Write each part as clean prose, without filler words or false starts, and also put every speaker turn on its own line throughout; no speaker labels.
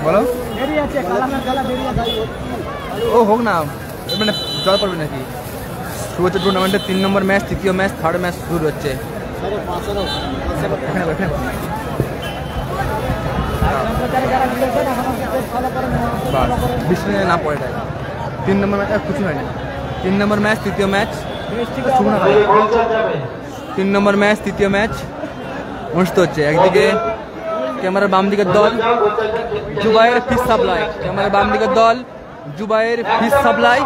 বলো ও হোক না মানে জল পড়বে নাকি শুরু হচ্ছে টুর্নামেন্টের 3 নম্বর ম্যাচ, তৃতীয় ম্যাচ, থার্ড ম্যাচ শুরু হচ্ছে। বৃষ্টি না পড়ে যায় 3 নম্বর ম্যাচ কিছু হয়নি। 3 নম্বর ম্যাচ, তৃতীয় ম্যাচ, 3 নম্বর ম্যাচ, তৃতীয় ম্যাচ অনুষ্ঠিত হচ্ছে। একদিকে ক্যামেরার বাম দিকের দল জুবায়ের ফিশ সাপ্লাই, ক্যামেরার বাম দিকের দল Zubair fish supply,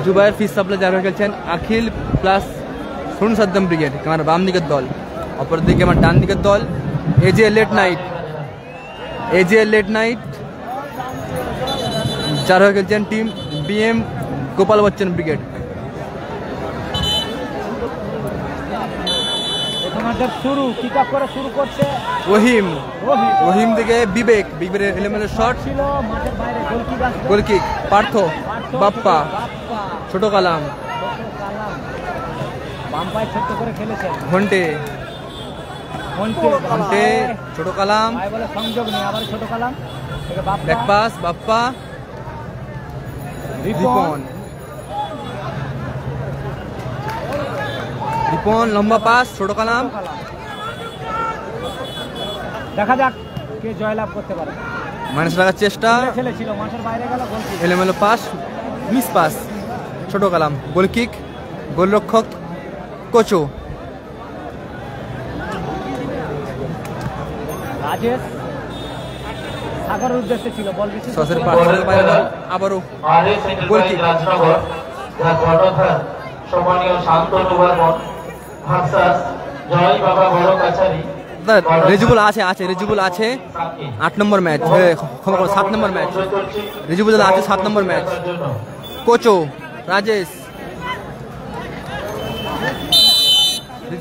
Zubair fish supply যারা খেলছেন আখিল প্লাস সুন সাদ্দাম ব্রিগেড, ক্যামেরার বাম দিকের দল। অপরদিকে আমার ডান দিকের দল এজে লেট নাইট, এজে লেট নাইট যারা খেলছেন team BM Gopal Bachchan brigade.
শুরু কিক আপ করে শুরু করছে
রহিম, রহিম থেকে বিবেক, বিবেকের এলোমেলো শট
ছিল মাঠের বাইরে
গোল কিক। পার্থ, বাপ্পা, ছোট কালাম,
বাম পায়ে ছোট করে খেলেছেন
ঘন্টে, ঘন্টে, ছোট কালাম,
ভাই বলে সংযোগ নেই, আবার ছোট কালাম থেকে
ব্যাক পাস, বাপ্পা, রিপন, রিপন লম্বা পাস, ছোট কালাম।
দেখা যাক কে জয়লাভ করতে পারে।
মানুষ লাগার চেষ্টা,
ছেলেছিল মাঠের বাইরে গেল গোল কিক,
এলোমেলো পাস, মিস পাস, ছোট কালাম, গোল কিক। গোলরক্ষক কোচো,
রাজেশ সাগরের উদ্দেশ্যে ছিল বল বেশি
সসের পাস, আবারও গোল কিক।
সম্মানীয় শান্তনু বর্মন ভার্সাস জয় বাবা বড় কাছারি।
রেজুবুল আছে, আছে রেজুবুল আছে 8 নম্বর ম্যাচ, 7 নম্বর ম্যাচ, রেজুবুল আছে 7 নম্বর ম্যাচ। কোচো রাজেশ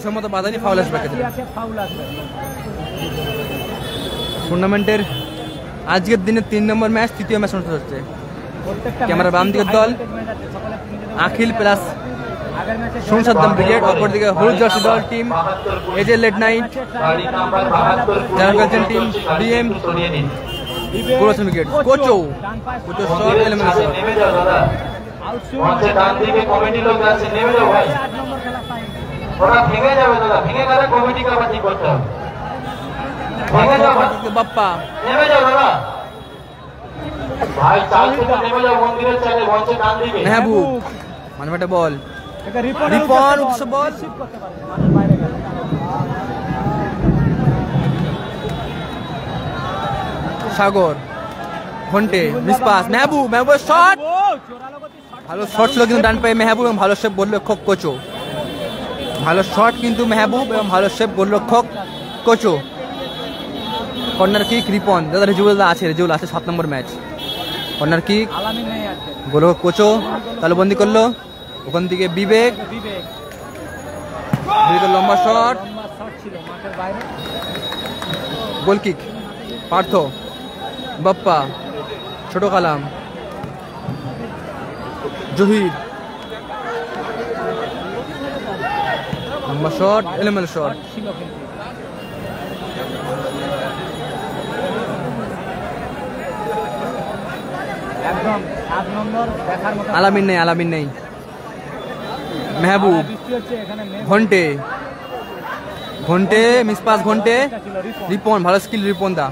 সম্মত বাধানি ফাউল আসবে। টুর্নামেন্টের আজকের দিনে 3 নম্বর ম্যাচ, তৃতীয় ম্যাচ অনুষ্ঠিত হচ্ছে। ক্যামেরার বাম দিকের দল আখিল প্লাস সুন সাদ্দাম ব্রিগেড, অপরদিকে হলুদ জার্সি দল টিম এজে লেট নাইট যারা খেলছেন টিম বিএম গোলরক্ষক ব্রিগেড। কোচো, কোচো শট এলিমেন্ট শট।
মঞ্চে ডান দিকে কমিটি লোক আছে, নেমে যাও ভাই, ওরা ভেঙে যাবে দাদা, ভেঙে গেলে কমিটি কাবাডি করতে হবে। ভেঙে যাও
বাপ্পা,
নেমে যাও দাদা ভাই, চাল থেকে নেমে যাও মন্দিরের চালে, মঞ্চে ডান দিকে
মেহবুব মানবাটা বল, রিপন উৎস বল, সাগর, ঘন্টে, মিস পাস, মেহবুব, মেহবুবের শট, ভালো শট ছিল কিন্তু ডান পায়ে মেহবুব এবং ভালো সেভ গোলরক্ষক কোচো। ভালো শট কিন্তু মেহবুব এবং ভালো সেভ গোলরক্ষক কোচো। কর্নার কিক রিপন, দাদা রেজুবুল আছে, রেজুবুল আছে 7 নম্বর ম্যাচ। কর্নার কিক গোলরক্ষক কোচো তালুবন্দি করলো, ওখান থেকে বিবেক, বিবেকের লম্বা শট, গোল কিক। পার্থ, বাপ্পা, ছোট কালাম, জহির, লম্বা শট এলোমেলো শট। আলামিন নেই, আলামিন নেই। মেহবুব, ঘন্টে, ঘন্টে মিস পাস, ঘন্টে, রিপন ভালো স্কিল, রিপন দা,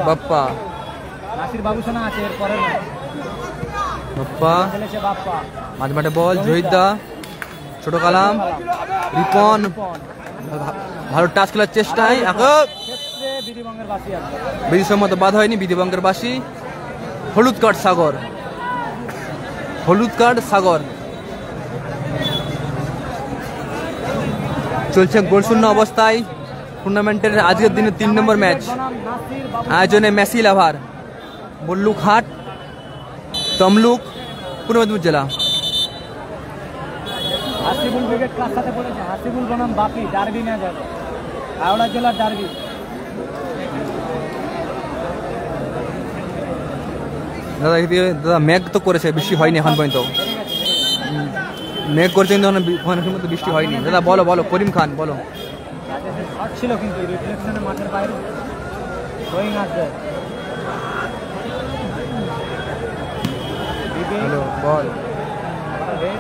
বাপ্পা, বাপ্পা মাঝ মাঠে বল, জহির দা, ছোট কালাম, রিপন ভালো টাচ খেলার চেষ্টায়, বিধিসম্মত বাধা হয়নি, বিধিভঙ্গের বাসী। হলুদ কার্ড সাগর, হলুদ কার্ড সাগর। চলছে গোলশূন্য অবস্থায় টুর্নামেন্টের আজকের দিনে 3 নম্বর ম্যাচ। আয়োজনে মেসি লাভার, বল্লুক হাট, তমলুক, পূর্ব মেদিনীপুর জেলা।
হাসিবুল ব্রিগেড কার সাথে পড়েছে? হাসিবুল বনাম বাপি, ডার্বি ম্যাচ হবে, হাওড়া জেলার ডার্বি।
দাদা দাদা ম্যাগ তো করেছে, বেশি হয়নি এখন পর্যন্ত। মেঘ করছে কিন্তু ওখানে মতো বৃষ্টি হয়নি। দাদা বলো বলো, করিম খান বলো।
শট ছিল কিন্তু রিফ্লেকশনে মাঠের বাইরে গোয়িং আসবে।
হ্যালো বল,
হেড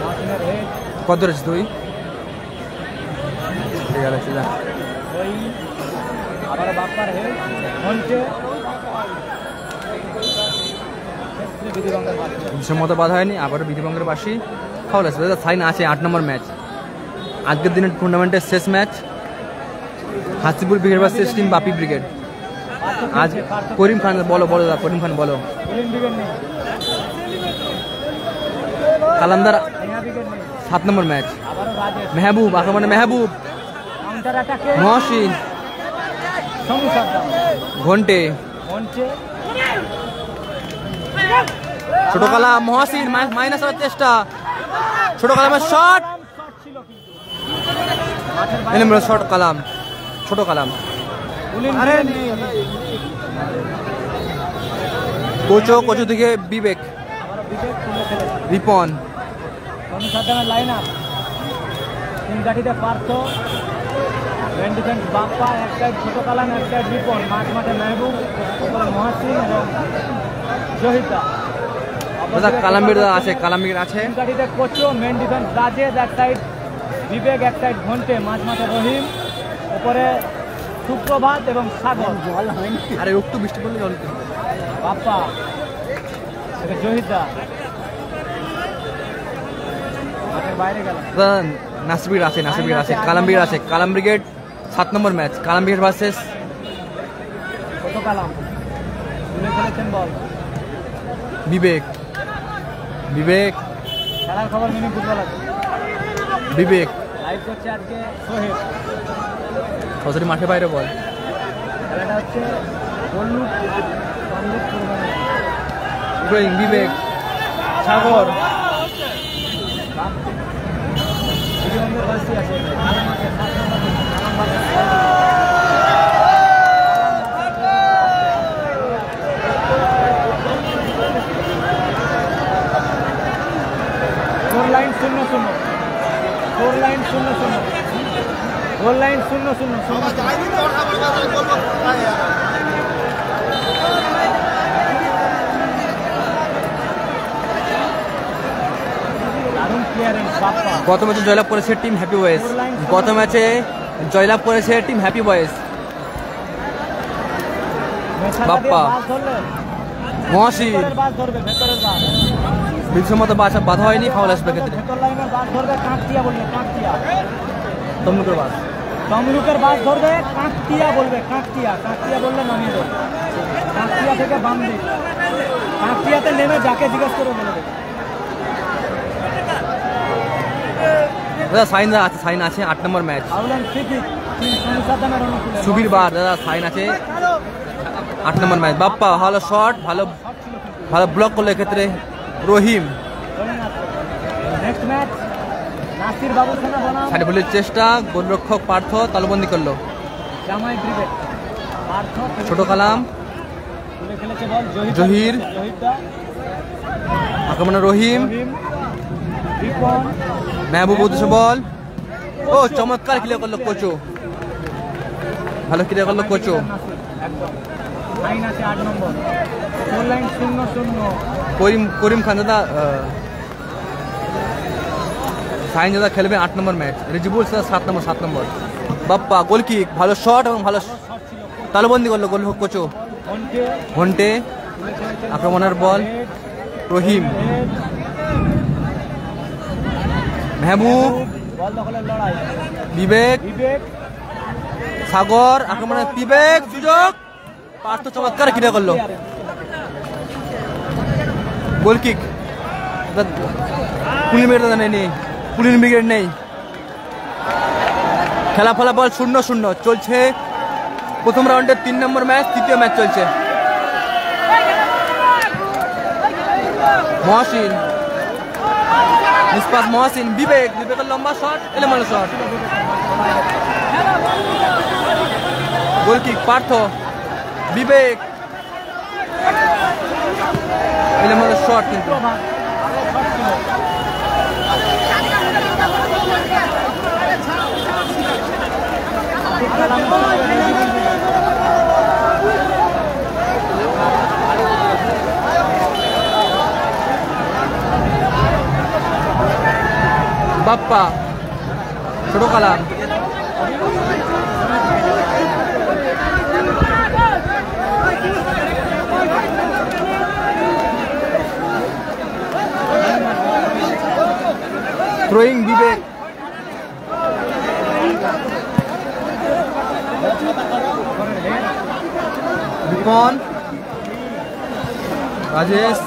মার্টিনের হেড
কত ধরেছিস তুই? ঠিক আছে যা।
ওই আবার বাপ্পার হেড ঘন্টে বিধিভঙ্গের বাসি
মতো বাধা হয়নি, আবারও বিধিভঙ্গের বাসি ফাউল আসবে। দাদা সাইন আছে 8 নম্বর ম্যাচ, আজকের দিনের টুর্নামেন্টের শেষ ম্যাচ, হাসিপুর ব্রিগেড ভার্সেস টিম বাপি ব্রিগেড। আজ করিম খান বলো বলো দাদা, করিম খান বলো। কালান্দার 7 নম্বর ম্যাচ, মেহবুব আক্রমণে মেহবুব, মহসিন, ঘন্টে, ছোট কালাম, মহসিন মাইনাস হওয়ার চেষ্টা, ছোট কালামের শট, শট কালাম, ছোট কালাম, কোচো কোচো থেকে বিবেক, রিপন,
লাইন আপ তিন গাড়িতে পার্থ, বাপ্পা, এক সাইড ছোট কালাম, এক সাইড রিপন, মাঠে মেহবুব, মহাসিন এবং জহিতা।
কালামবির আছে, কালামবির আছে।
গাড়িতে কোচো, মেন ডিফেন্স রাজেদ, এক সাইড বিবেক, এক সাইড ঘন্টে, মাঠে রহিম, উপরে সুপ্রভাত এবং সাগর। জল হয়নি,
আরে একটু বৃষ্টি পড়লে জল
বাপ্পা, জহিতা মাঠের বাইরে গেল।
নাসিবির আছে, নাসিবির আছে, কালামবির আছে। কালাম ব্রিগেড 7 নম্বর ম্যাচ, কালাম ব্রিগেড ভার্সেস
কত কালাম তুলে খেলেছেন বল।
বিবেক, বিবেক
খেলার খবর মিনি ফুটবল আছে।
বিবেক
লাইভ করছে আজকে সোহেব,
সরাসরি মাঠে বাইরে বল।
খেলাটা হচ্ছে
Bibek, Sagar,
line 0-0, goal line 0-0, goal line 0-0।
গত ম্যাচে জয়লাভ করেছে টিম হ্যাপি বয়েজ, গত ম্যাচে জয়লাভ করেছে team happy boys. Bappa, Mohsin, বিশ্বমতো বাধা হয়নি, ফাউল আসবে ক্ষেত্রে। তমলুকের বাস,
তমলুকের বাস ধরবে, কাঁকটিয়া বলবে, কাঁকটিয়া, কাঁকটিয়া বললে নামিয়ে দেবে। কাঁকটিয়া থেকে বাম দিক, কাঁকটিয়াতে নেমে যাকে জিজ্ঞেস করে বলে দেবে।
দাদা সাইন আছে, সাইন আছে 8 নম্বর ম্যাচ, সুবীর বার। দাদা সাইন আছে 8 নম্বর ম্যাচ। বাপ্পা ভালো শট, ভালো ভালো ব্লক করলো এক্ষেত্রে রহিম। সাইড বলের চেষ্টা, গোলরক্ষক পার্থ তালবন্দি করলো। ছোট কালাম, জহির, আক্রমণে রহিম, মেহবুব উদ্দেশ্য বল। ও চমৎকার ক্লিয়ার করলো কোচো, ভালো ক্লিয়ার করলো কোচো। করিম খান দাদা সাইন দাদা খেলবে 8 নম্বর ম্যাচ, রিজিবুল 7 নম্বর। বাপ্পা গোল কিক, ভালো শট এবং ভালো তালবন্দি করলো গোল কোচো। ঘন্টে, আক্রমণের বল, রহিম, মেহবুব, বিবেক, সাগর, আক্রমণের বিবেক, সুযোগ, পার্থ চমৎকার ক্রিয়া করলো, গোল কিক। পুলিন ব্রিগেড নেই, পুলিন ব্রিগেড নেই। খেলা ফলাফল 0-0 চলছে। প্রথম রাউন্ডের 3 নম্বর ম্যাচ, তৃতীয় ম্যাচ চলছে। মহসিন, নিষ্পাত মহসিন, বিবেকের লম্বা শট, এলোমেলো শট, গোল কিক পার্থ, বিবেক, এলোমেলো শট কিন্তু বাপ্পা ছোট কালাম থ্রোয়িং বিবেক বিপন রাজেশ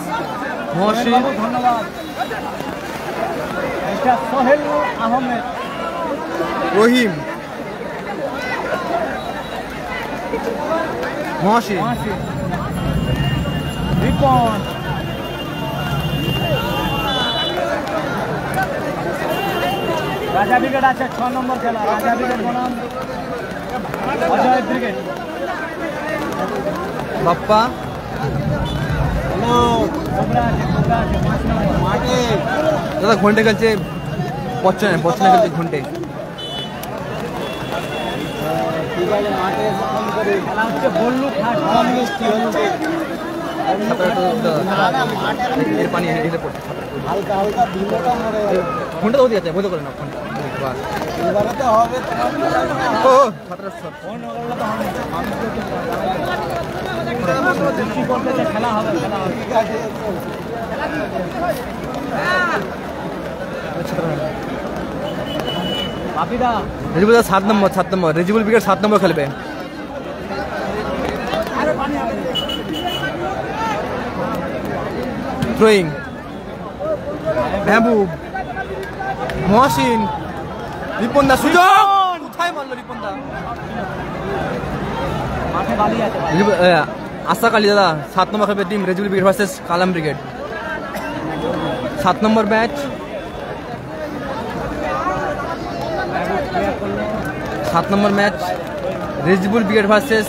মহসিন
ধন্যবাদ এটা সোহেল আহমেদ
রহিম মহসিন
রিপন রাজা ব্রিগেড আছে 6 নম্বর খেলা রাজা ব্রিগেড বনাম অজয় ব্রিগেড
বাপ্পা
কোবরা আছে 5 নম্বর মাঠে
দাদা ঘন্টে খেলছে বচ্চনে খেলছে ঘন্টে
মাঠে ফোন করে খেলা হচ্ছে বল্লু খাট কম মিষ্টি হচ্ছে
পানি হেঁটে পড়ছে
হালকা হালকা দিলটা মরে
ঘন্টা তো আছে বলতে করে না ঘন্টা
এবারে তো হবে
ও 1700
ফোন করলে তো হবে কি করতে খেলা হবে ঠিক আছে বাপিদা
রেজিবুল 7 নম্বর রেজিবুল ব্রিগেড 7 নম্বর খেলবে থ্রোয়িং মেহবুব মহসিন রিপন দা সুযোগ কোথায় মারলো রিপন দা
মাঠে বালি আছে
আশা কালী দাদা 7 নম্বর খেলবে team Rejibul brigade versus Kalam brigade 7 নম্বর ম্যাচ 7 নম্বর match Rejibul brigade versus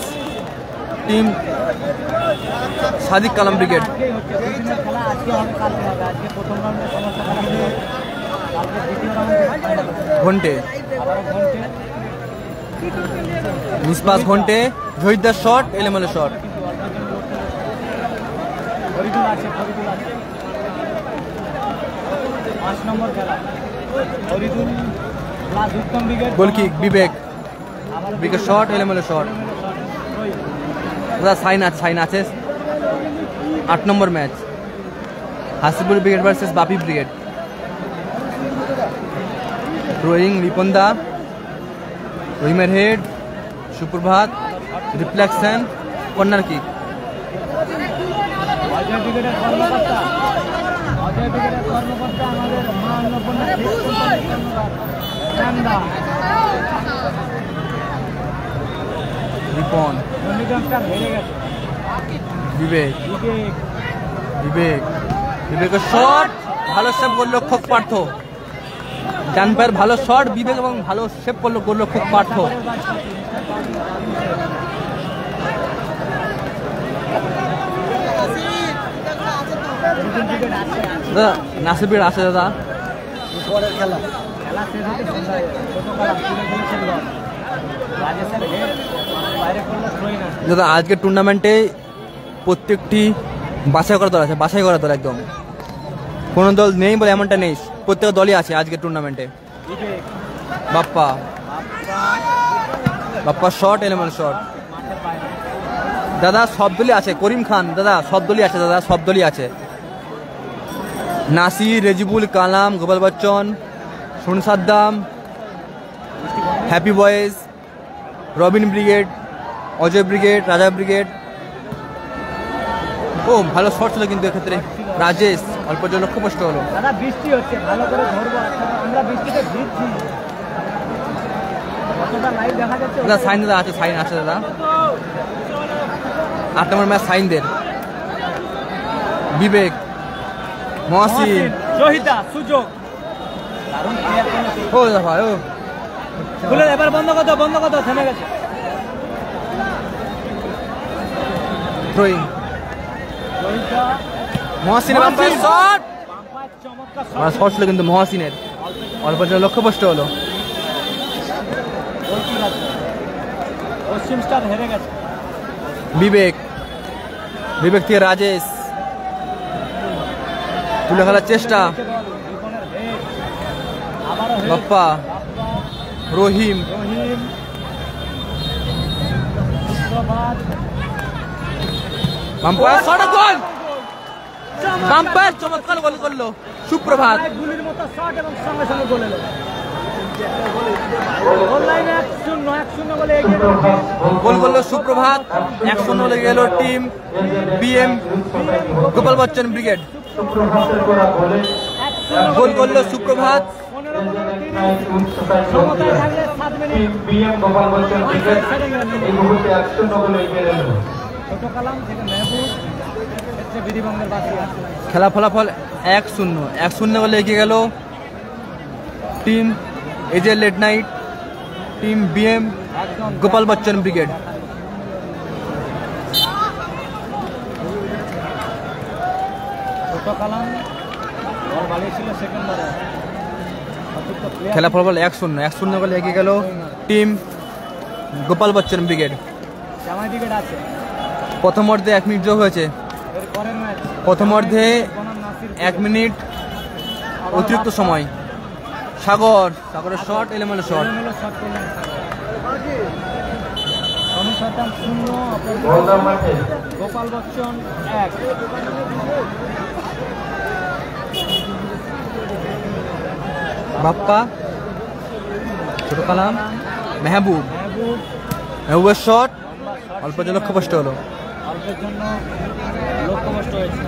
team Sadik Kalam brigade
আজকেই হচ্ছে দুই দিনের খেলা আজকে হবে কালকে হবে আজকে প্রথম রাউন্ডে সমস্ত খেলা হবে কালকে দ্বিতীয় রাউন্ডে
ঘন্টে
আবার ঘন্টে
নিষ্পাস ঘন্টে জহিরদার শট এলেমেলে শট
ফরিদুল আছে 5 নম্বর খেলা Faridul plus Uttam brigade
goal kick বিবেক ব্রিগেড শট এলেমেলে শট দাদা সাইন আছে 8 নম্বর ম্যাচ হাসিবুল ব্রিগেড ভার্সেস বাপি ব্রিগেড থ্রোয়িং রিপনদা রহিমের হেড সুপ্রভাত রিফ্লেকশন কর্নার কিক
অজয় ব্রিগেডের কর্মকর্তা আমাদের মা অন্নপূর্ণা চান্দা
রিপন
চণ্ডীগঞ্জটা হেরে গেছে
বিবেকের শট ভালো সেভ গোলরক্ষক পার্থ ডান পায়ের ভালো শট বিবেক এবং ভালো সেভ করলো গোলরক্ষক পার্থ দাদা নাসিবের আছে দাদা
পরের খেলা শেষ হতে সন্ধ্যায় ছোট খেলা খেলেছেন রাজেশের হেড বাইরে করলো থ্রোইং আছে
দাদা আজকের টুর্নামেন্টে প্রত্যেকটি বাছাই করা দল আছে একদম কোনো দল নেই বলে এমনটা নেই প্রত্যেক দলই আছে আজকের টুর্নামেন্টে বাপ্পা শট এলেমেল শট দাদা সব দলই আছে করিম খান দাদা সব দলই আছে Nasir Rejibul Kalam Gopal Bachchan Son Saddam happy boys Robin brigade Ajay brigade Raja brigade ও ভালো শট ছিল কিন্তু এক্ষেত্রে রাজেশ অল্প যে লক্ষ্যভ্রষ্ট হলো
দাদা বৃষ্টি হচ্ছে ভালো করে ধরবো আমরা বৃষ্টিতে ভিজছি কতটা লাইভ দেখা যাচ্ছে
দাদা সাইন আছে দাদা 8 নম্বর ম্যাচ সাইনদের বিবেক মহসিন
শহীদা সুযোগ দারুণ ক্লিয়ার
ও দাদা ভাই ও
খুলে এবার বন্ধ করতো থেমে গেছে
থ্রোয়িং
শহীদা
মহসিনের বাম্পার শট
বাম্পার চমৎকার
আর শট ছিল কিন্তু মহসিনের অল্প যে লক্ষ্যভ্রষ্ট হলো
পশ্চিম স্টার হেরে গেছে
বিবেক থেকে রাজেশ তুলে খেলার চেষ্টা
আবার
বাপ্পা, রহিম, বাম্পার শট গোল, বাম্পার চমৎকার গোল করলো সুপ্রভাত।
গুলির মতো শট এবং সঙ্গে সঙ্গে গোল এলো। অনলাইনে 1-0 বলে এগিয়ে
গোল করলো সুপ্রভাত, 1-0 বলে গেল team BM Gopal Bachchan brigade. Goal করলো সুপ্রভাত,
15-30 থাকলে 7 minute
BM Gopal Bachchan brigade এই মুহূর্তে 1-0 গোলে এগিয়ে গেল।
ছোট কালাম থেকে মেহবুব বিধিবঙ্গের বাসী আছে।
খেলা ফলাফল 1-0 বলে এগিয়ে গেল team AJ late night, team BM Gopal Bachchan brigade.
ছোট কালাম বল ভালো ছিল সেকেন্ড বারে।
খেলা ফলাফল 1-0 বলে এগিয়ে গেল টিম গোপাল বচ্চন ব্রিগেড।
জামাই ব্রিগেড আছে।
প্রথম অর্ধে 1 মিনিট যোগ হয়েছে।
এর পরের ম্যাচ
প্রথম অর্ধে 1 মিনিট অতিরিক্ত সময়। সাগরের শট, এলোমেলো শট।
শট করলেন অনুসারটাম 0,
গোলদার মাঠে
গোপাল বচ্চন 1।
বাপ্পা, ছোট কালাম, মেহবুবের শট অল্প যে লক্ষ্যভ্রষ্ট হলো।
অল্পের জন্য লক্ষ্যভ্রষ্ট হয়েছে।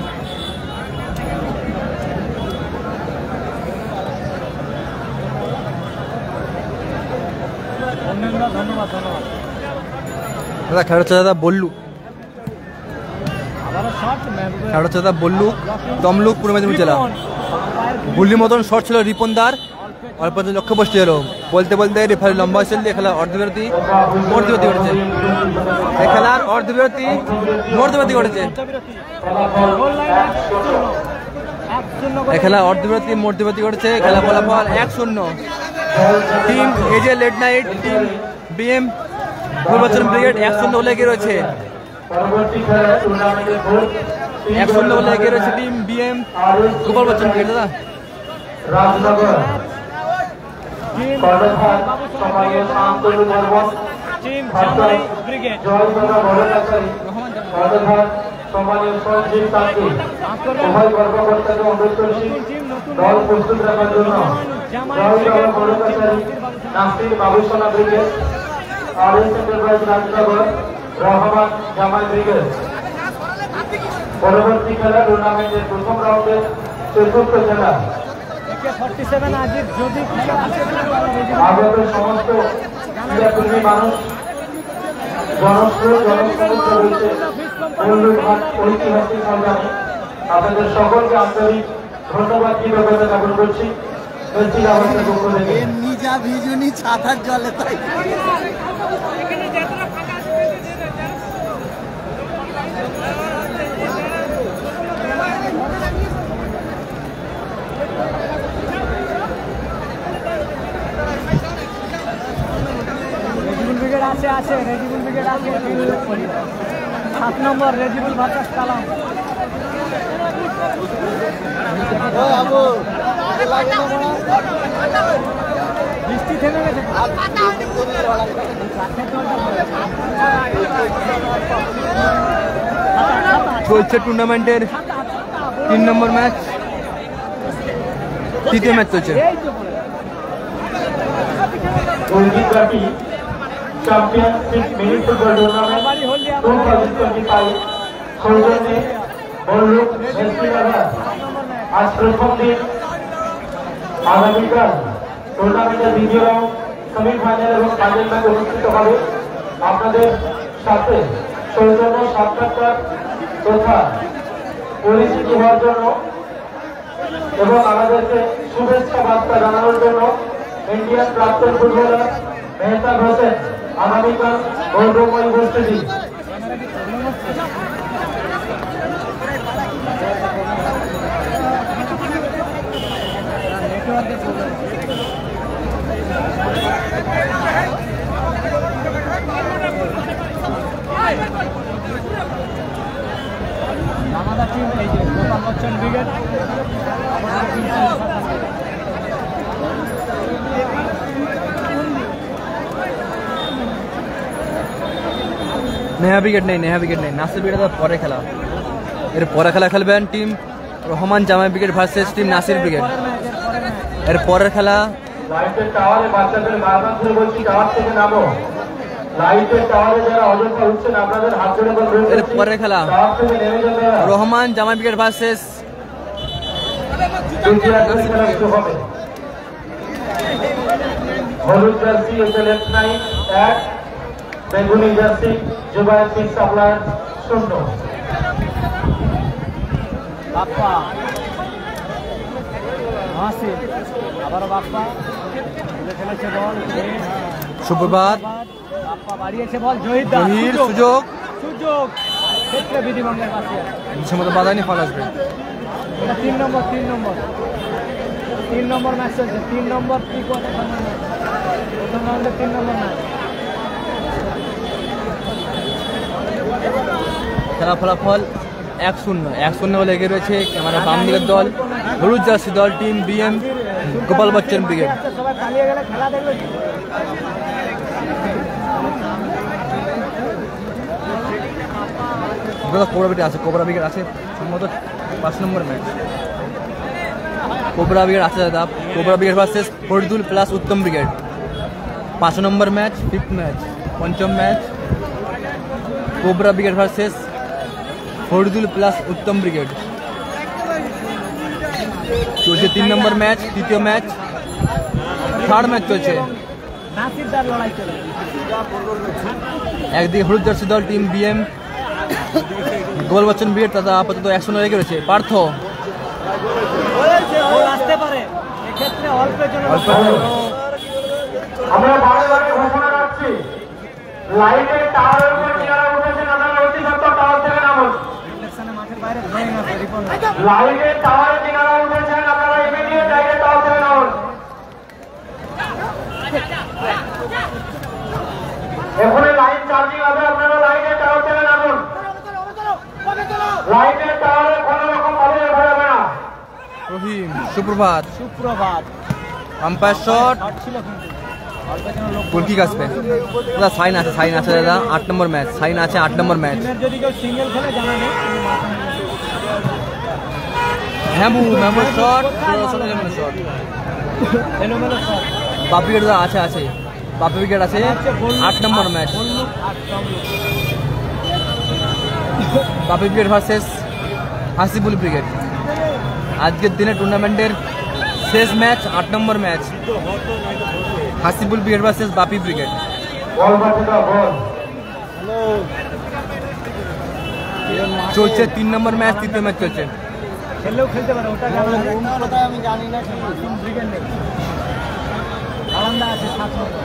ধন্যবাদ।
দাদা খেলা হচ্ছে দাদা বল্লু,
আবারও শট মেহবুবের।
খেলা হচ্ছে দাদা বল্লু, তমলুক, পূর্ব মেদিনীপুর জেলা। গুলির মতন শট ছিল রিপনদার, অল্প যে লক্ষ্যভ্রষ্ট হলো। বলতে বলতে রেফারি লম্বা হুইসেল দিয়ে খেলা অর্ধবিরতি ঘটেছে। এই খেলার অর্ধবিরতি ঘটেছে। এই খেলা অর্ধবিরতি ঘটেছে। খেলা ফলাফল 1-0। Team AJ late night, team BM Gopal Bachchan brigade 1-0 বলে এগিয়ে রয়েছে।
পরবর্তী খেলা টুর্নামেন্টের বোর্ড
1-0 বলে এগিয়ে রয়েছে team BM Gopal Bachchan brigade. দাদা
রাজনগর কর্ণধার সম্মানীয় শান্তনু বর্মন,
টিম জামাই ব্রিগেড
জয় বাবা বড়কাছারি, কর্ণধার সম্মানীয় সঞ্জীব তান্ত্রিক। উভয় কর্মকর্তাকে অনুরোধ করছি দল প্রস্তুত রাখার জন্য। Joy Baba Borokachari, Nasir Babusona brigade, RS enterprise Rajnagar, Rahman Jamai brigade. পরবর্তী খেলা টুর্নামেন্টের প্রথম রাউন্ডের চতুর্থ খেলা।
47 আজিজ যদি
আগত সমস্ত ক্রীড়াপ্রেমী মানুষ, জনসমুদ্র রয়েছে ঐতিহাসিক ময়দানে। আপনাদের সকলকে আন্তরিক ধন্যবাদ কৃতজ্ঞতা জ্ঞাপন করছি। পক্ষ থেকে
নিজা ভিজুনি ছাতার জলে তাই
রেজিবুল ব্রিগেড আছে 7 নম্বর রেজিবুল ভার্সেস কালাম। বৃষ্টি থেমে গেছে।
চলছে টুর্নামেন্টের 3 নম্বর ম্যাচ, তৃতীয় ম্যাচ চলছে।
চ্যাম্পিয়নশিপ মিনি ফুটবল টুর্নামেন্ট 2025 সৌজন্যে বল্লুক ভেস্টিনগর। আজ প্রথম দিন। আগামীকাল টুর্নামেন্টের দ্বিতীয় রাউন্ড, সেমিফাইনাল এবং ফাইনাল ম্যাচ অনুষ্ঠিত হবে। আপনাদের সাথে সৌজন্য সাক্ষাৎকার তথা পরিচিতি হওয়ার জন্য এবং আমাদেরকে শুভেচ্ছা বার্তা জানানোর জন্য ইন্ডিয়ান প্রাক্তন ফুটবলার মেহতাব হোসেন আগামীকাল গৌরবময় উপস্থিতি।
আমাদের টিম এই যে গোপাল বচ্চন ব্রিগেড
নেহা ব্রিগেড নেই, নেহা ব্রিগেড নেই, নাসির ব্রিগেড পরে খেলা। এর পরে খেলা খেলবেন team Rahman Jamai brigade versus team Nasir brigade. এর পরের খেলা
লাইটের টাওয়ারে বাচ্চাদের বারবার ধরে বলছি টাওয়ার থেকে নামো। লাইটের টাওয়ারে যারা অযথা উঠছেন আপনাদের হাত ধরে বলবেন।
এর পরের খেলা
টাওয়ার থেকে নেমে যাবে।
রহমান জামাই ব্রিগেড ভার্সেস
খেলা শুরু হবে। হলুদ জার্সি SLF 9 1, বেগুনি jersey Zubair fish supplier 0।
Bappa হাসি আবারও বাপ্পা খেলেছে বল,
সুপ্রভাত
বাপ্পা বাড়িয়েছে বল, জহির দা
জহির সুযোগ
সুযোগ ক্ষেত্রে বিধিবঙ্গের পাশে
সময় বাধানি ফল আসবে।
এটা 3 নম্বর ম্যাচ চলছে। 3 নম্বর প্রি কোয়ার্টার ফাইনাল ম্যাচ, প্রথম রাউন্ডে 3 নম্বর ম্যাচ।
খেলা ফলাফল 1-0 বলে এগিয়ে রয়েছে ক্যামেরা বাম দিকের দল হলুদ জার্সি দল team BM Gopal Bachchan brigade.
সবাই পালিয়ে গেলে খেলা দেখবে।
কোবরা ব্রিগেড আছে, কোবরা ব্রিগেড আছে সম্ভবত 5 নম্বর ম্যাচ। কোবরা ব্রিগেড আছে দাদা, cobra brigade versus Faridul plus Uttam brigade 5 নম্বর ম্যাচ, 5th ম্যাচ, পঞ্চম match. Cobra brigade versus Faridul plus Uttam brigade চলছে 3 নম্বর ম্যাচ, তৃতীয় ম্যাচ, 3rd ম্যাচ চলছে।
নাসিরদার লড়াই চলছে।
একদিকে হলুদ জার্সি দল team BM Gopal Bachchan brigade তারা আপাতত 1-0 লেগে রয়েছে। পার্থ
আসতে পারে এক্ষেত্রে অল্পের জন্য
আমরা বারে ঘোষণা রাখছি, লাইটের টাওয়ারের উপর যারা উঠেছেন আপনারা অতি সত্বর টাওয়ার থেকে নামুন।
মাঠের বাইরে ধরে গেছে রিপন।
লাইটের টাওয়ারে যারা উঠেছেন আপনারা ইমিডিয়েট লাইটের টাওয়ার থেকে নামুন। এখানে লাইট চার্জিং হবে, আপনারা লাইটের টাওয়ার থেকে নামুন। লাইটের টাওয়ারে কোনো রকম ভাবে ভরা যাবে না।
রহিম সুপ্রভাত আম্পায়ার শট
ছিল কিন্তু অল্পের জন্য লোক
গোল কিক আসবে দাদা। সাইন আছে দাদা, 8 নম্বর ম্যাচ, সাইন আছে 8 নম্বর ম্যাচ।
যদি কেউ সিঙ্গেল খেলে জানা নেই।
হ্যামু শট,
এলোমেলো শট।
বাপি উইকেট আছে বাপি উইকেট আছে 8 নম্বর ম্যাচ। বাপি ব্রিগেড ভার্সেস হাসিবুল ব্রিগেড আজকের দিনে টুর্নামেন্টের শেষ ম্যাচ, 8 নম্বর ম্যাচ। হাসিবুল ব্রিগেড ভার্সেস বাপি ব্রিগেড চলছে 3 নম্বর ম্যাচ, তৃতীয় ম্যাচ চলছে।
খেললেও খেলতে পারে, ওটা
আমি জানি না।
ব্রিগেড নেই, আলাদা আছে 7 নম্বর।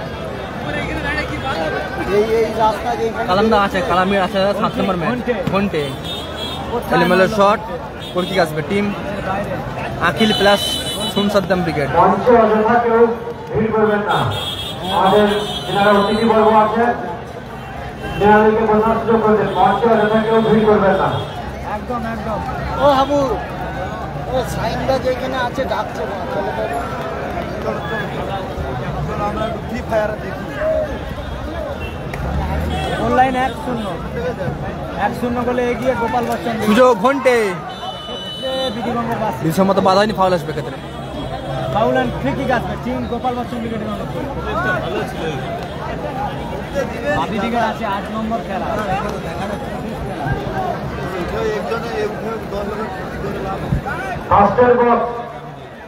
এই রাস্তা যেখানে
কালামদা আছে, কালামির আছে 7 নম্বর ম্যাচ। ঘন্টে এলোমেলো শট, গোল কিক আসবে টিম আকিল প্লাস সুনসাদ্দাম ব্রিগেড।
মঞ্চে অযথা কেউ ভিড় করবেন না। আমাদের যারা অতিথি বর্গ আছে নেহালিকে বসার সুযোগ করে দেন। মঞ্চে অযথা কেউ ভিড় করবেন না।
একদম
ও হাবু ও সাইনটা যেখানে আছে ডাকছে না। আমরা ফ্রি ফায়ার দেখি।
অনলাইন 1-0 গোলে এগিয়ে গোপাল বচ্চন
সুযোগ ঘন্টে
বিধিবঙ্গের পাশে।
বিশ্বমত বাধা হয়নি, ফাউল আসবে ক্ষেত্রে।
ফাউল এন্ড ফ্রি কিক আসবে টিম গোপাল বচ্চন ব্রিগেডের মধ্যে। বাপি ব্রিগেড আছে 8 নম্বর খেলা।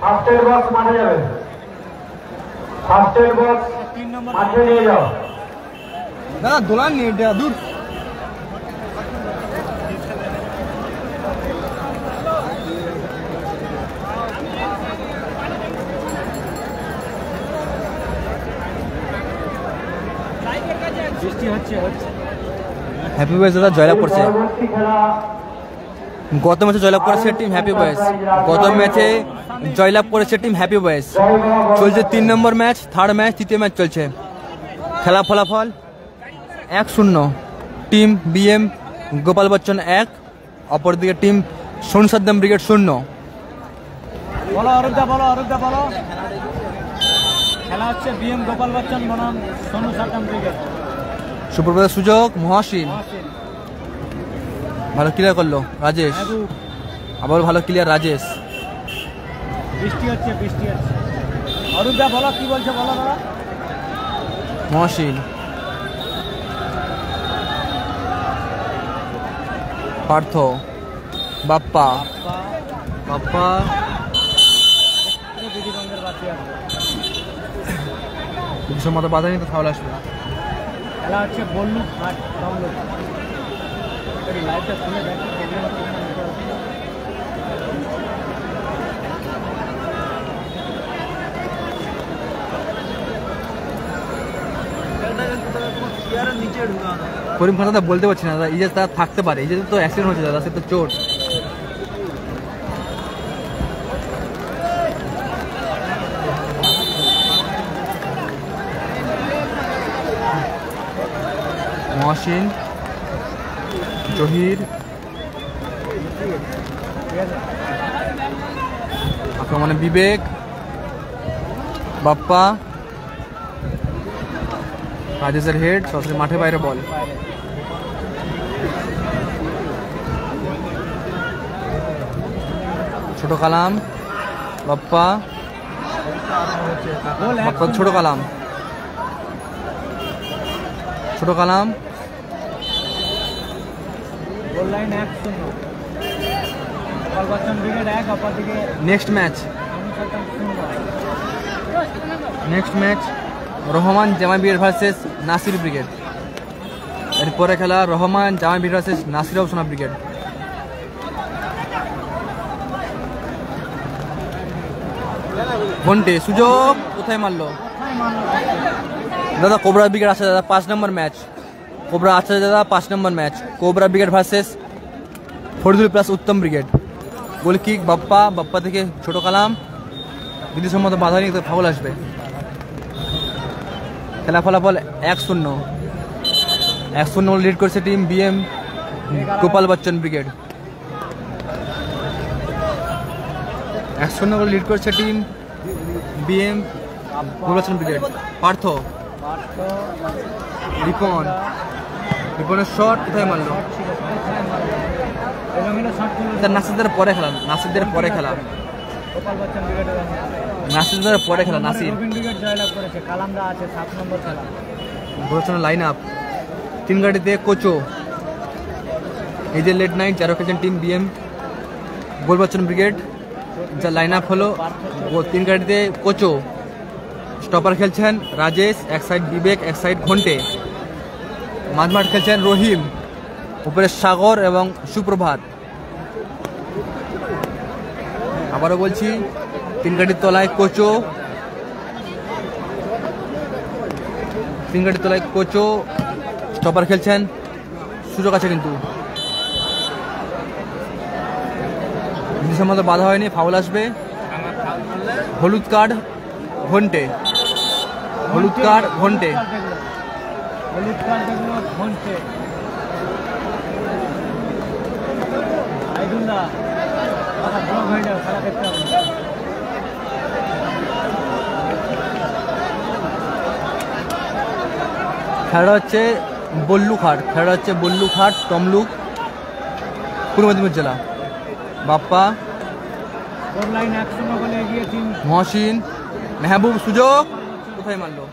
ফার্স্টের বক্স মাঠে যাবে। ফার্স্টের বক্স
3 নম্বর
মাঠে নিয়ে যাও।
দাদা দোলান নিয়ে দূর
বৃষ্টি হচ্ছে।
হ্যাপি বয়েজ দাদা জয়লাভ করছে।
পরবর্তী খেলা
গত ম্যাচে জয়লাভ করেছে টিম হ্যাপি বয়েজ। গত ম্যাচে জয়লাভ করেছে টিম হ্যাপি বয়েজ। চলছে 3 নম্বর ম্যাচ, 3rd ম্যাচ, তৃতীয় ম্যাচ চলছে। খেলা ফলাফল 1-0 টিম BM গোপাল বচ্চন 1, অপরদিকে টিম সুনসাদ্দাম ব্রিগেড 0।
বলো অরূপদা বলো। খেলা হচ্ছে BM গোপাল বচ্চন বনাম সোনু সাদ্দাম ব্রিগেড।
সুপ্রভাতের সুযোগ মহাসিন,
মহাসিন,
ভালো ক্লিয়ার করলো রাজেশ,
মেহবুব।
আবার ভালো ক্লিয়ার রাজেশ।
বৃষ্টি হচ্ছে, বৃষ্টি হচ্ছে। অরূপদা বলো কি বলছো, বলো দাদা।
মহাসিন, পার্থ, বাপ্পা, বাপ্পা,
দিদিগঞ্জের বাতি আসবে।
কিছু মতো বাধা নেই তো ফাউল আসবে।
খেলা হচ্ছে বল্লু হাট তমলুক। লাইভটা খুলে দেখো।
করিম খান দাদা বলতে পারছি না দাদা, এই যে তার থাকতে পারে, এই যে তো অ্যাক্সিডেন্ট হচ্ছে দাদা, সে তো চোট। মহাসিন, জহির, আক্রমণে বিবেক, বাপ্পা, রাজেশের হেড, সরাসরি মাঠে বাইরে বল। ছোট কালাম, বাপ্পা, বাপ্পা, ছোট কালাম, ছোট কালাম,
গোল লাইন 1-0। কলকাতা ব্রিগেড 1, অপরদিকে
নেক্সট ম্যাচ,
অনুশাসন 0।
নেক্সট ম্যাচ রহমান জামা ব্রিগেড ভার্সেস নাসির ব্রিগেড। এরপরে খেলা রহমান জামা ব্রিগেড ভার্সেস নাসির সোনা ব্রিগেড। ঘন্টে সুযোগ কোথায় মারলো দাদা? কোবরা ব্রিগেড আছে দাদা, 5 নম্বর ম্যাচ। কোবরা আছে দাদা, 5 নম্বর match. Cobra brigade versus Faridul plus Uttam brigade. Goal kick Bappa, Bappa থেকে ছোট কালাম, বিধিসম্মত বাধা নিয়ে ফাউল আসবে। খেলা ফলাফল 1-0। 1-0 লিড করছে team BM Gopal Bachchan brigade. 1-0 lead করছে team BM Gopal Bachchan brigade. Partha, Ripon, রিপনের শট কোথায় মারলো? নাসিরদের পরে খেলা, নাসিরদের পরে খেলা,
গোপাল বচ্চন ব্রিগেডের
নাসিরদের পরে খেলা। নাসির
ব্রিগেড জয়লাভ করেছে। কালামদা আছে 7 নম্বর খেলা।
গোলচন লাইন আপ, 3 গাড়িতে কোচো, এই যে লেট নাইট 4 খেলছেন টিম বিএম গোলবচ্চন ব্রিগেড। যা লাইন আপ হলো 3 গাড়িতে কোচো, স্টপার খেলছেন রাজেশ, এক সাইড বিবেক, এক সাইড ঘন্টে। মাঝমাঠ খেলছেন রহিম, উপরে সাগর এবং সুপ্রভাত। আবারও বলছি 3 গাড়ির তলায় কোচো, 3 গাড়ির তলায় কোচো, স্টপার খেলছেন, সুযোগ আছে কিন্তু সম্মত বাধা হয়নি, ফাউল আসবে। হলুদ কার্ড ঘন্টে, হলুদ কার্ড ঘন্টে।
হলুদ কার্ড দেখলো ঘন্টে। আইদুল্লাহ ব্লক হয়ে যাবে, খেলা দেখতে হবে।
খেলাটা হচ্ছে বল্লুঘাট, খেলাটা হচ্ছে বল্লুঘাট তমলুক পূর্ব মেদিনীপুর জেলা। বাপ্পা,
গোল লাইন 1-0 বলে এগিয়ে টিম
মহসিন, মেহবুব, সুযোগ কোথায় মারলো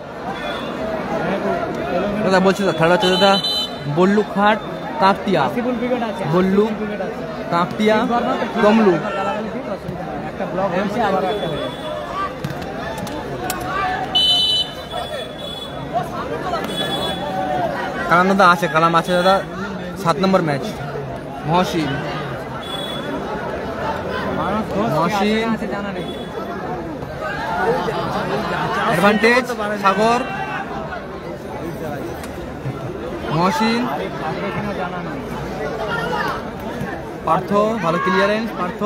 দাদা? বলছি তো খেলাটা হচ্ছে দাদা বল্লুঘাট কাকটিয়া,
আসিফুল ব্রিগেড আছে,
বল্লু
ব্রিগেড আছে।
কাকটিয়া তমলুক।
গালাগালি ঠিক, অসুবিধা নেই। একটা ব্লক হয়েছে, আবার একটা হয়ে যাবে।
কালাম দাদা আছে, কালাম আছে দাদা, 7 নম্বর ম্যাচ। মহসিন,
মানুষ দোষ
মহসিন,
আছে জানা নেই।
অ্যাডভান্টেজ সাগর, মহসিন,
আরে থাকবে কিনা জানা নেই।
পার্থ, ভালো ক্লিয়ারেন্স, পার্থ,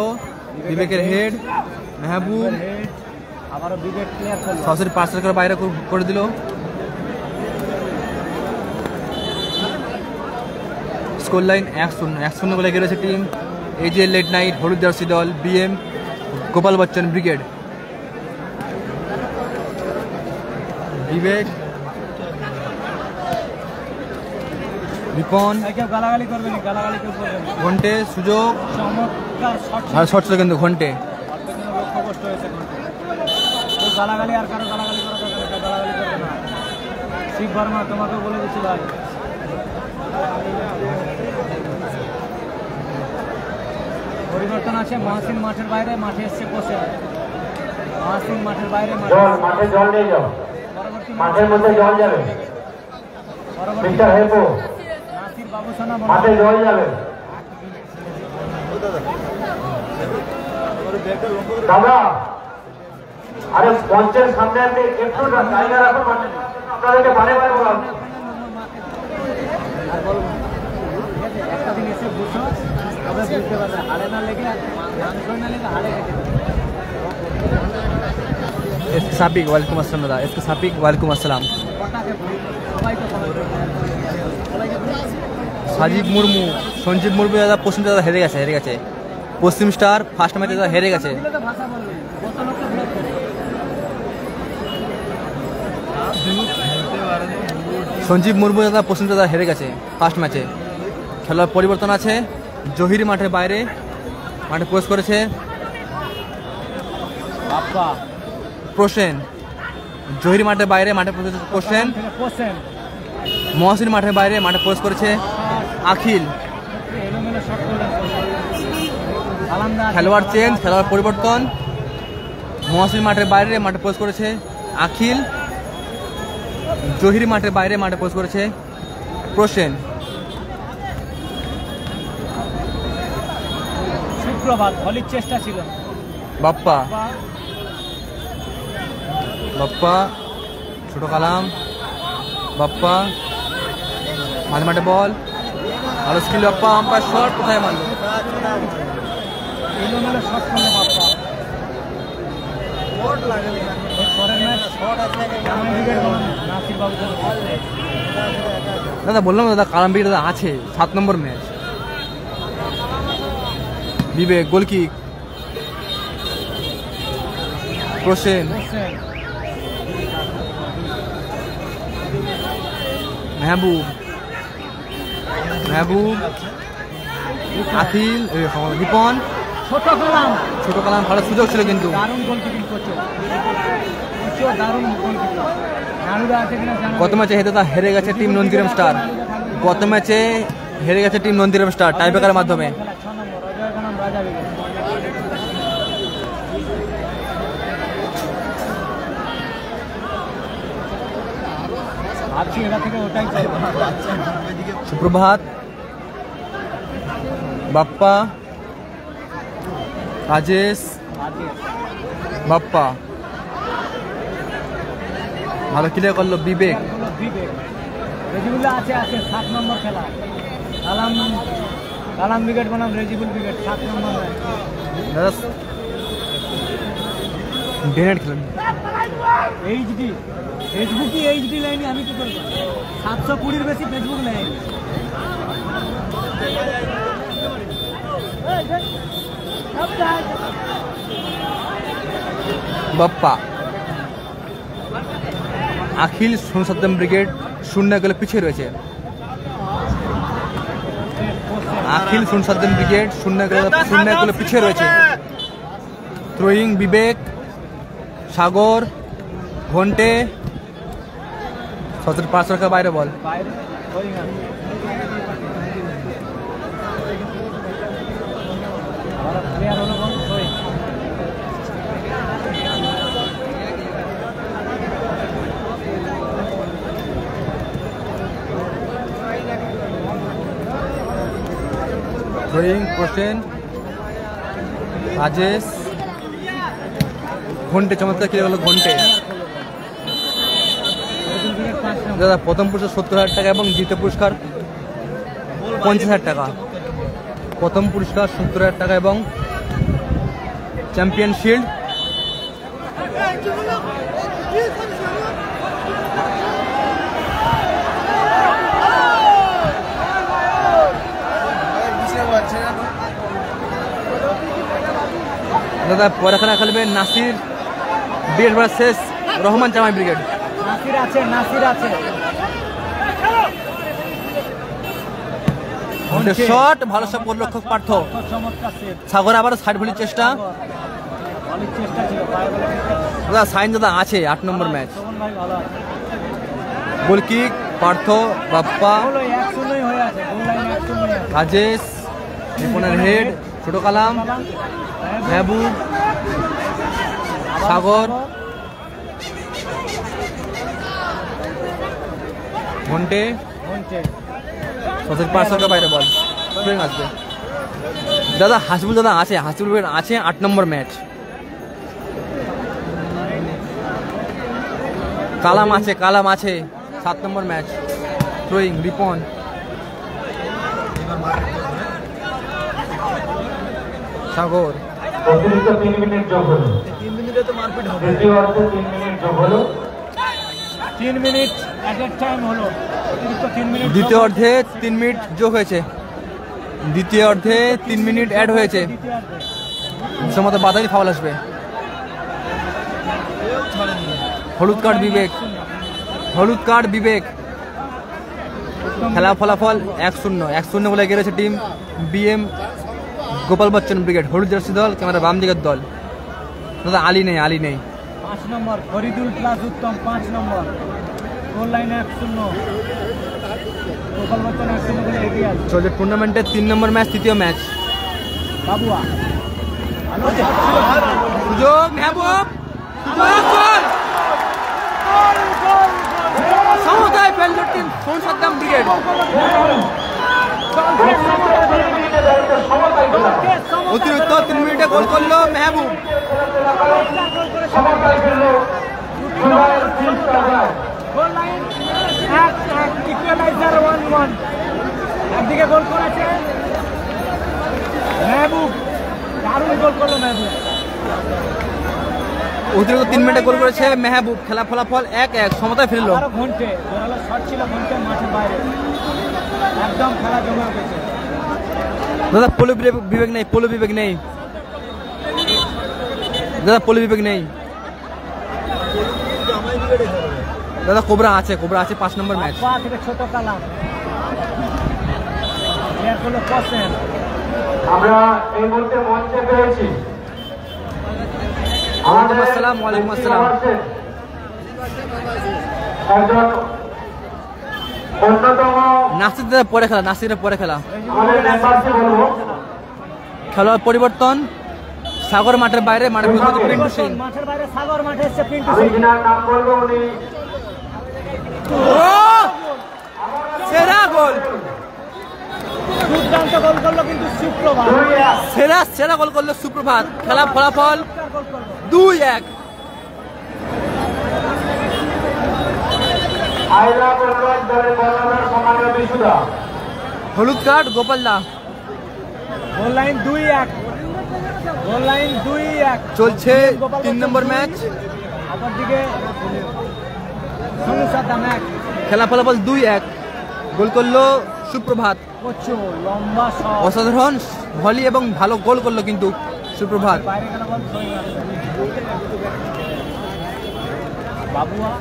বিবেকের হেড, মেহবুব
হেড, আবারও ব্রিগেড ক্লিয়ার করলো।
সরাসরি পার্সেল করে বাইরে করে দিল। স্কোর লাইন 1-0, 1-0 বলে গেছে টিম এই যে লেট নাইট হলুদ জার্সি দল বিএম গোপাল বচ্চন ব্রিগেড। বিবেক, রিপন
কেউ গালাগালি করবে না, গালাগালি কেউ করবে না।
ঘন্টে সুযোগ
চমৎকার শট
আর শর্ট ছিল কিন্তু ঘন্টে
লক্ষ্য কষ্ট হয়েছে ঘন্টে। কেউ গালাগালি আর কারো গালাগালি করা দরকার নেই, কেউ গালাগালি করবে না। শিব বর্মা তোমাকেও বলে দিচ্ছি ভাই। পরিবর্তন আছে, মহাসিন মাঠের বাইরে, মাঠে এসছে বসে। মহাসিন মাঠের বাইরে,
মাঠে জল নিয়ে যাও,
পরবর্তী
মাঠের মধ্যে জল যাবে। মিস্টার হেপো,
নাসির বাবুসোনা
মাঠে জল যাবে। দাদা, আরে মঞ্চের সামনে আপনি একটু জায়গা রাখুন, মাঠে আপনাদেরকে বারে বারে বললাম।
আর বলবো একটা দিন এসে বুঝো, তবে বুঝতে পারবে হাড়ে না লেগে, মাংস না লেগে হাড়ে লেগে।
এসকে সাপিক ওয়ালাইকুম আসসালাম দাদা, এসকে সাপিক ওয়ালাইকুম আসসালাম। সাজিব মুর্মু, সঞ্জীব মুর্মু দাদা পশ্চিম দাদা হেরে গেছে। পশ্চিম স্টার ফার্স্ট ম্যাচে দাদা হেরে গেছে। সঞ্জীব মুর্মু দাদা পশ্চিম দাদা হেরে গেছে ফার্স্ট ম্যাচে। খেলার পরিবর্তন আছে, জহির মাঠের বাইরে, মাঠে প্রবেশ করেছে প্রসেন। জহির মাঠের বাইরে, মাঠে প্রসেন। মহসিন মাঠের বাইরে, মাঠে প্রবেশ করেছে আখিল। খেলোয়াড় চেঞ্জ, খেলোয়াড় পরিবর্তন। মহসিন মাঠের বাইরে, মাঠে প্রবেশ করেছে আখিল। জহির মাঠের বাইরে, মাঠে প্রবেশ করেছে প্রসেন।
সুপ্রভাত, ভলির চেষ্টা ছিল।
বাপ্পা, ছোট কালাম, বাপ্পা মাঝে বল, ভালো স্কিল বাপ্পা। আম্পায়ার শট কোথায় মারলো?
এলোমেলো শট করলো বাপ্পা।
দাদা বললাম দাদা কালাম বিকেট দাদা আছে, 7 নম্বর ম্যাচ। বিবেক গোলকিক, প্রসেন, মেহবুব, আখিল, রিপন, ছোট কালাম। ভালো সুযোগ ছিল কিন্তু। গত ম্যাচে হেরে গেছে টিম নন্দীগ্রাম স্টার। টাইব্রেকারের মাধ্যমে। সুপ্রভাত, বাপ্পা, রাজেশ, বাপ্পা ভালো ক্লিয়ার করলো। বিবেক
আছে 7 নম্বর খেলা। কালাম উইকেট বনাম রেজিবুল উইকেট 7 নম্বর।
ডেনেট খেলেন
এইচডি লাইনে আমি কি করবো? 720-র বেশি ফেসবুক লাইন।
বাপ্পা, আখিল সোনসাদ্দাম ব্রিগেড 0 গোলে পিছিয়ে রয়েছে। আখিল সোনসাদ্দাম ব্রিগেড 0 গোলে পিছিয়ে রয়েছে। থ্রোয়িং বিবেক, সাগর, ঘন্টে, 5 রাখা বাইরে বল। থ্রোয়িং প্রসেন, রাজেশ, ঘন্টে চমৎকার খেলে গেল ঘন্টে। দাদা প্রথম পুরস্কার 70,000 টাকা এবং দ্বিতীয় পুরস্কার 50,000 টাকা। প্রথম পুরস্কার 70,000 টাকা এবং চ্যাম্পিয়ন শিল্ড। দাদা পরে খেলা খেলবেন Nasir brigade versus Rahman Jamai brigade.
Nasir আছে
শট ভালো সব গোলরক্ষক পার্থ।
চমৎকার সেভ।
সাগর আবার সাইড ভলির চেষ্টা।
অনেক চেষ্টা ছিল, পায়ে বলে
দাদা সাইন দাদা আছে 8 নম্বর ম্যাচ।
শোভন ভাই ভালো আছে।
গোল কিক পার্থ বাপ্পা
হলো 1-0 হয়ে আছে, গোল লাইন 1-0 হয়ে আছে।
রাজেশ রিপনের হেড ছোট কালাম মেহবুব সাগর ঘন্টে
ঘন্টে
সতের 500 বাইরে বল ট্রেন আসবে। দাদা হাসিবুল দাদা আছে, হাসিবুল আছে 8 নম্বর ম্যাচ। কালাম আছে 7 নম্বর ম্যাচ। থ্রোয়িং রিপন সাগর।
অতিরিক্ত 3 মিনিট যোগ হলো।
3 মিনিটে তো মারপিট হবে।
দ্বিতীয় অর্ধে 3 মিনিট যোগ হলো।
3 মিনিট অ্যাডেড টাইম হলো, অতিরিক্ত 3 মিনিট।
দ্বিতীয় অর্ধে 3 মিনিট যোগ হয়েছে। দ্বিতীয় অর্ধে 3 মিনিট অ্যাড হয়েছে। সময় বাধাই ফাউল আসবে। হলুদ কার্ড বিবেক। খেলা ফলাফল 1-0 বলে গেছে team BM Gopal Bachchan brigade. হলুদ জার্সি দল, ক্যামেরা বাম দিকের দল। দাদা আলী নেই
5 নম্বর ফরিদুল প্লাস উত্তম 5 নম্বর। গোল লাইনে 1-0, গোপাল বচ্চন 1-0 বলে এগিয়ে আছে।
চলছে টুর্নামেন্টের 3 নম্বর ম্যাচ, তৃতীয় ম্যাচ।
বাবুয়া ভালো
সুযোগ মেহবুব, সমতায় ফেলল টিম সোন সাদ্দাম ব্রিগেড। অতিরিক্ত 3 মিনিটে গোল করলো মেহবুব।
Goal line 1-1, equaliser 1-1। একদিকে গোল করেছে মেহবুব, দারুণ গোল করলো মেহবুব।
অতিরিক্ত 3 মিনিটে গোল করেছে মেহবুব। খেলা ফলাফল 1-1, সমতায় ফিরল।
আরো ঘন্টে জোরালো শট ছিল, ঘন্টে মাঠের বাইরে একদম খেলা জমে উঠেছে।
দাদা পোলো বিবেক নেই দাদা, পোলো বিবেক নেই দাদা। কোবরা আছে 5 নম্বর ম্যাচ।
পা থেকে ছোট কালাম প্লেয়ার হলো কোসেন।
আমরা এই মুহূর্তে মঞ্চে পেয়েছি
ওয়ালাইকুম আসসালাম।
একজন অন্যতম
নাসিরের পরে খেলা।
আমাদের মেম্বারকে বলবো
খেলোয়াড় পরিবর্তন। সাগর মাঠের বাইরে, মাঠে পিন্টু সিং।
মাঠের বাইরে সাগর, মাঠে এসছে পিন্টু
আমি
সিং।
যিনার নাম বলবো উনি
সেরা গোল,
দুর্দান্ত গোল করলো কিন্তু সুপ্রভাত।
সেরা গোল করলো সুপ্রভাত। খেলা ফলাফল
গোল করলো
2-1।
আইলা বলরাজ দলের কর্ণধার সমানের বিশুদা।
হলুদ কার্ড গোপাল দা।
Goal line 2-1, goal line 2-1।
চলছে 3 নম্বর ম্যাচ।
অপরদিকে সোনু সাদ্দাম 1।
খেলা ফলাফল 2-1। গোল করলো সুপ্রভাত।
প্রচুর লম্বা শট,
অসাধারণ ভলি এবং ভালো গোল করলো কিন্তু সুপ্রভাত।
বাইরে গেল বল ছয় রান। বাবুয়া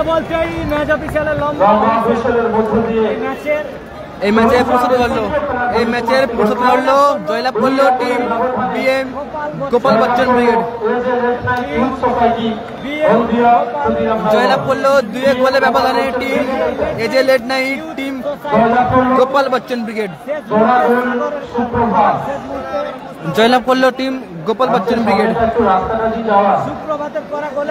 বলতেই ম্যাচ অফিসিয়ালের লম্বা
অফিসিয়ালের মধ্য দিয়ে
এই ম্যাচের
এই ম্যাচের প্রস্তুতি হলো জয়লাভ করলো team BM Gopal Bachchan brigade. জয়লাভ করলো 2-1 গোলে ব্যবধানে team AJ late night team Gopal Bachchan brigade. জয়লাভ করলো টিম গোপাল বচ্চন ব্রিগেড।
সুপ্রভাতের করা গোলে